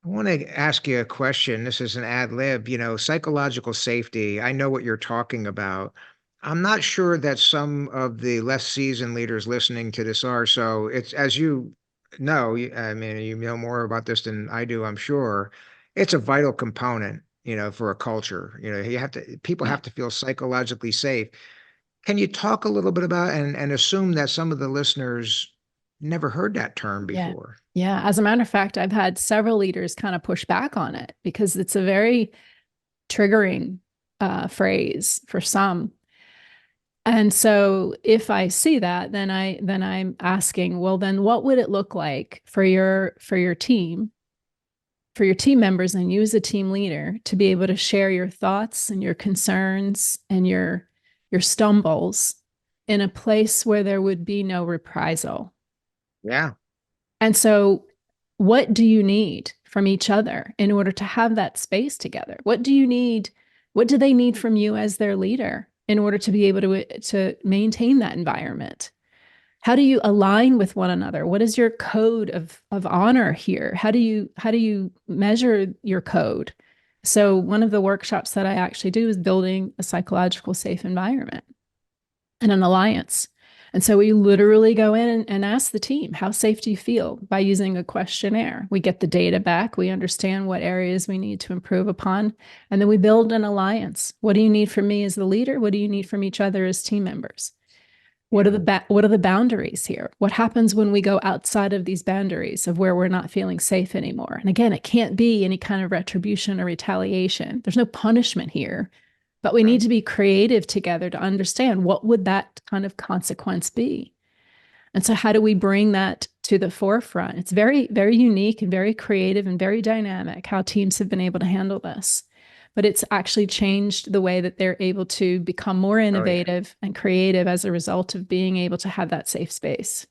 I want to ask you a question. This is an ad lib, psychological safety. I know what you're talking about. I'm not sure that some of the less seasoned leaders listening to this are. So it's as you know, I mean, you know more about this than I do, I'm sure. It's a vital component, for a culture. People Yeah. have to feel psychologically safe. Can you talk a little bit about and assume that some of the listeners never heard that term Yeah. before? Yeah. As a matter of fact, I've had several leaders kind of push back on it because it's a very triggering phrase for some. And so if I see that, then I'm asking, well, then what would it look like for your team, for your team members and you as a team leader to be able to share your thoughts and your concerns and your stumbles in a place where there would be no reprisal. Yeah. And so what do you need from each other in order to have that space together? What do you need? What do they need from you as their leader in order to be able to maintain that environment? How do you align with one another? What is your code of honor here? How do you measure your code? So one of the workshops that I actually do is building a psychological safe environment and an alliance. And so we literally go in and ask the team, how safe do you feel by using a questionnaire? We get the data back. We understand what areas we need to improve upon. And then we build an alliance. What do you need from me as the leader? What do you need from each other as team members? Yeah. What are the boundaries here? What happens when we go outside of these boundaries of where we're not feeling safe anymore? And again, it can't be any kind of retribution or retaliation. There's no punishment here, but we need Right. to be creative together to understand what would that kind of consequence be. And so how do we bring that to the forefront? It's very, very unique and very creative and very dynamic how teams have been able to handle this. But it's actually changed the way that they're able to become more Oh, yeah. innovative and creative as a result of being able to have that safe space.